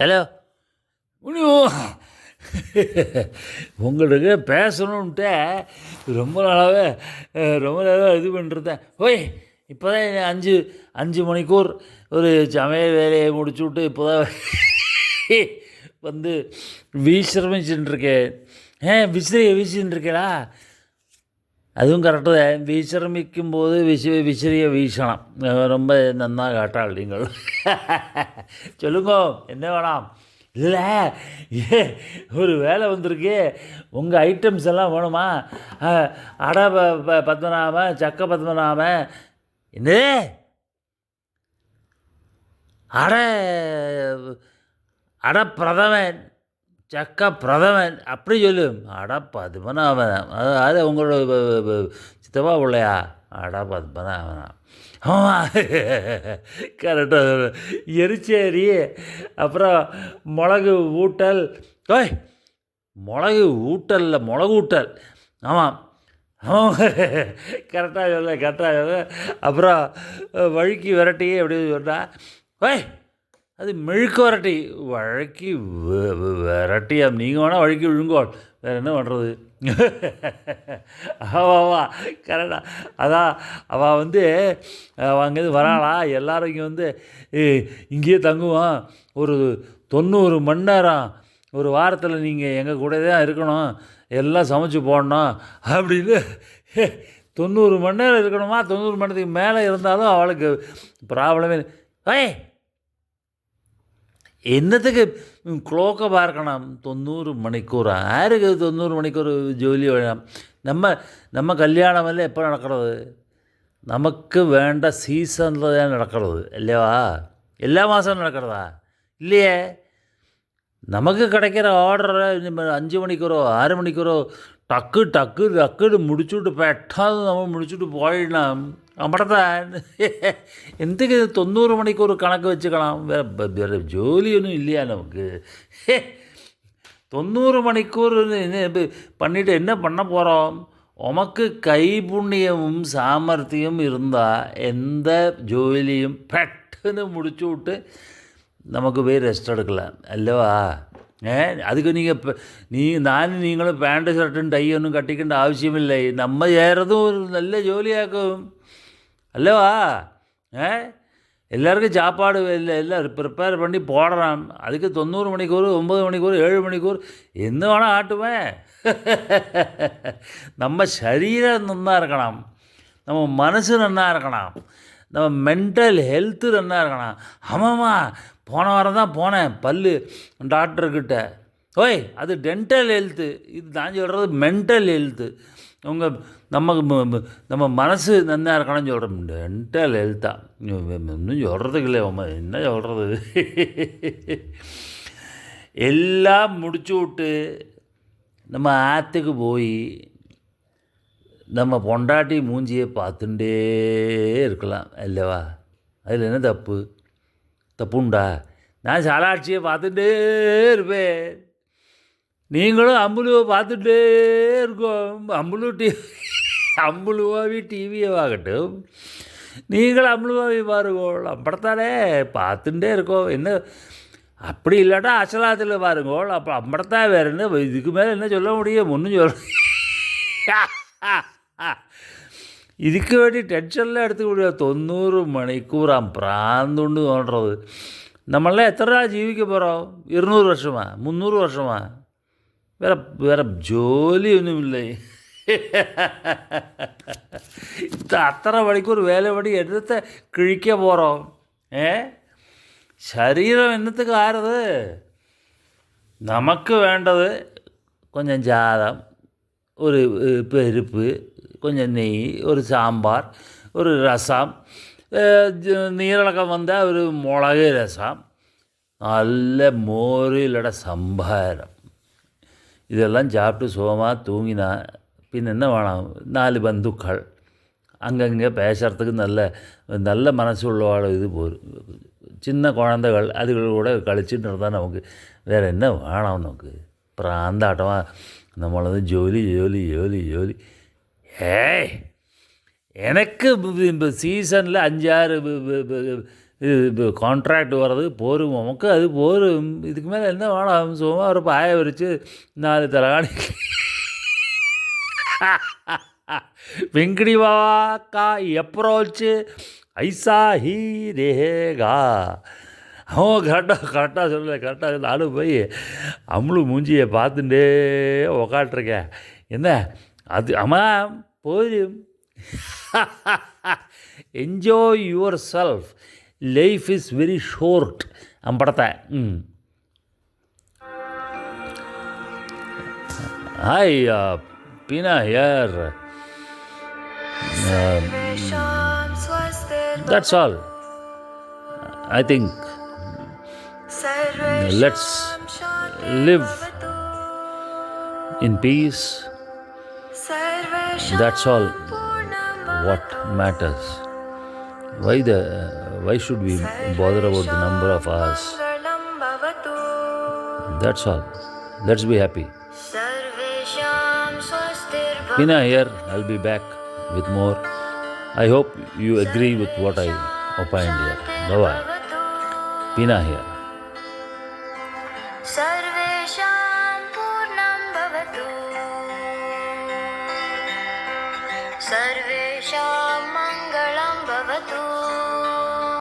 Hello முடியும். உங்களுக்கு பேசணுன்ட்டு ரொம்ப நாளாகவே இது பண்ணிருந்தேன். ஓய் இப்போ தான் 5 மணிக்கூர் ஒரு சமையல் வேலையை முடிச்சு விட்டு இப்போ தான் வந்து விசிரமிச்சுட்டுருக்கேன். வீசின்னு இருக்கேடா. அதுவும் கரெக்டு தான். விசிரமிக்கும் போது விசிறிய வீசணும். ரொம்ப நன்னா காட்டாள் நீங்கள். சொல்லுங்க, என்ன வேணாம்? இல்லை, ஒரு வேலை வந்திருக்கு. உங்கள் ஐட்டம்ஸ் எல்லாம் வேணுமா? அடை பத்மநாபன், சக்க பத்மநாபன், என்னது அடை அடை பிரதமன், சக்க பிரதமன் அப்படி சொல்லு. அட பத்மநாபன், அதாவது உங்களோட சித்தப்பா பிள்ளையா? அட பத்மநாபனா? ஆமாம், கரெக்டாக. எரிச்சேரி, அப்புறம் மிளகு ஊட்டல். ஓய், மிளகு ஊட்டலில் மிளகு ஊட்டல். ஆமாம் ஆமாம், கரெக்டாக சொல்ல. அப்புறம் வழுக்கி விரட்டி அப்படின்னு சொன்னால், ஓய் அது மெழுக்கு வரட்டி. வழக்கி விரட்டியா? நீங்கள் வேணால் வழுக்கி விழுங்கோள், வேறு என்ன பண்ணுறது? ஆமாவா, கரெக்டா. அதான் அவள் அங்கேருந்து வராளா, எல்லோரும் இங்கே இங்கேயே தங்குவோம். ஒரு 90 மணி நேரம் ஒரு வாரத்தில் நீங்கள் எங்கள் கூட தான் இருக்கணும், எல்லாம் சமைச்சு போடணும் அப்படின்னு. 90 மணி நேரம் இருக்கணுமா? 90 மணி நேரத்துக்கு மேலே இருந்தாலும் அவளுக்கு ப்ராப்ளமே. ஏய், എന്നതൊക്കെ ക്ലോക്ക് പാർക്കണം? 90 മണിക്കൂർ ആരൊക്കെ 90 മണിക്കൂർ ജോലി വേണം? நம்ம கல்யாணமெல்லாம் எப்போ நடக்கிறது? நமக்கு வேண்ட சீசனில் தான் நடக்கிறது இல்லையா? எல்லா மாதம் நடக்கிறதா? இல்லையே. நமக்கு கிடைக்கிற ஆர்டரை 5 மணிக்கூரோ 6 மணிக்கூரோ டக்குன்னு முடிச்சுட்டு പെട്ടെന്ന് നമ്മൾ முடிச்சுட்டு போயிடலாம். അവിടെത്താൻ എന്തൊക്കെ 90 മണിക്കൂർ കണക്ക് വെച്ചുക്കണം? വേറെ ജോലിയൊന്നും ഇല്ല നമുക്ക്. 90 മണിക്കൂർ பண்ணிட்டு என்ன பண்ண போகிறோம்? உமக்கு கைப்புண்ணியமும் சாமர்த்தியம் இருந்தால் எந்த ஜோலியும் പെട്ടെന്ന് முடிச்சு விட்டு നമുക്ക് போய் ரெஸ்ட் எடுக்கலாம் அல்லவா? அதுக்கு நீங்களும் பேண்ட் ஷர்ட்டும் டை ஒன்றும் கட்டிக்கின்ற அவசியமில்லை. நம்ம ஏறதும் ஒரு நல்ல ஜோலியாக்கும் அல்லவா? எல்லாருக்கும் சாப்பாடு எல்லாம் ப்ரிப்பேர் பண்ணி போடுறான். அதுக்கு 90 மணிக்கூர் 9 மணிக்கூர் 7 மணிக்கூர் என்ன வேணால் ஆட்டுவேன். நம்ம சரீரம் நல்லா இருக்கணும், நம்ம மனசு நல்லா இருக்கணும், நம்ம மென்டல் ஹெல்த்து நல்லா இருக்கணும். ஆமாம்மா, போன வாரம் தான் போனேன் பல்லு டாக்டர்கிட்ட. ஓய், அது டென்டல் ஹெல்த்து. இது நான் சொல்கிறது மென்டல் ஹெல்த்து. நம்ம மனசு நல்லா இருக்கணும்னு சொல்கிறோம். டென்டல் ஹெல்த்தா? ஒன்றும் சொல்கிறதுக்கு இல்லை. என்ன சொல்கிறது? எல்லாம் முடிச்சு விட்டு நம்ம ஆற்றுக்கு போய் நம்ம பொண்டாட்டி மூஞ்சியை பார்த்துட்டே இருக்கலாம் அல்லவா? அதில் என்ன தப்புண்டா? நான் சாலாட்சியை பார்த்துட்டே இருப்பேன், நீங்களும் அம்புலுவை பார்த்துட்டே இருக்கோம். அம்புலுவாவி டிவியை வாங்கட்டும், நீங்களும் அம்புலுவாவி பாருங்கோள். அப்படித்தானே பார்த்துட்டே இருக்கோம். என்ன அப்படி இல்லாட்டா அசலாத்தில் பாருங்கோள். அப்போ அப்படித்தான். வேறு என்ன இதுக்கு மேலே என்ன சொல்ல முடியும்? ஒன்றும் இதுக்கு வேண்டி டென்ஷன்லாம் எடுத்துக்க முடியாது. 90 மணிக்கூறாம் பிராந்துண்டு தோன்றது. நம்மளாம் எத்தனை நாள் ஜீவிக்க போகிறோம்? 200 வருஷமா? 300 வருஷமா? வேற ஜோலி ஒன்றும் இல்லை. அத்தனை மணிக்கூர் வேலை படி என்னத்தை கிழிக்க போகிறோம்? சரீரம் என்னத்துக்கு ஆறுது? நமக்கு வேண்டது கொஞ்சம் ஜாதம், ஒரு பருப்பு, கொஞ்சம் நெய், ஒரு சாம்பார், ஒரு ரசம், நீரிழக்கம் வந்தால் ஒரு மிளகு ரசம், நல்ல மோர் இல்லைடா சம்பாரம். இதெல்லாம் சாப்பிட்டு சுகமாக தூங்கினா பின் என்ன வேணும்? 4 பந்துக்கள் அங்கங்கே பேசுகிறதுக்கு நல்ல மனசு உள்ளவாள். இது சின்ன குழந்தைகள் அதுகள் கூட கழிச்சுட்டு இருந்தால் நமக்கு வேறு என்ன வேணும்? நமக்கு பிராந்தாட்டமாக நம்மளது ஜோலி ஜோலி ஜோலி ஜோலி. எனக்கு இப்போ சீசனில் 5-6 இது கான்ட்ராக்ட் வர்றது போரும், நமக்கு அது போரும், இதுக்கு மேலே என்ன வேணும்? சும்மா ஒரு பாயை விரித்து 4 தலகாணி வெங்கடி बाबा का अप्रोच ऐसा ही रहेगा. அவன் கரெக்டாக சொல்லலை நானும் போய் அம்முழு மூஞ்சியை பார்த்துட்டே உக்காட்டிருக்கேன். என்ன அது ஆமாம் போதும். Enjoy your self, life is very short. படத்தை hi Pina here. That's all. I think let's live in peace. That's all what matters. Why should we bother about the number of hours? That's all. Let's be happy. Pina here. I'll be back with more. I hope you agree with what I opined here. Bye-bye. Pina here. सर्वेषां पूर्णं भवतु, सर्वेषां मङ्गलं भवतु.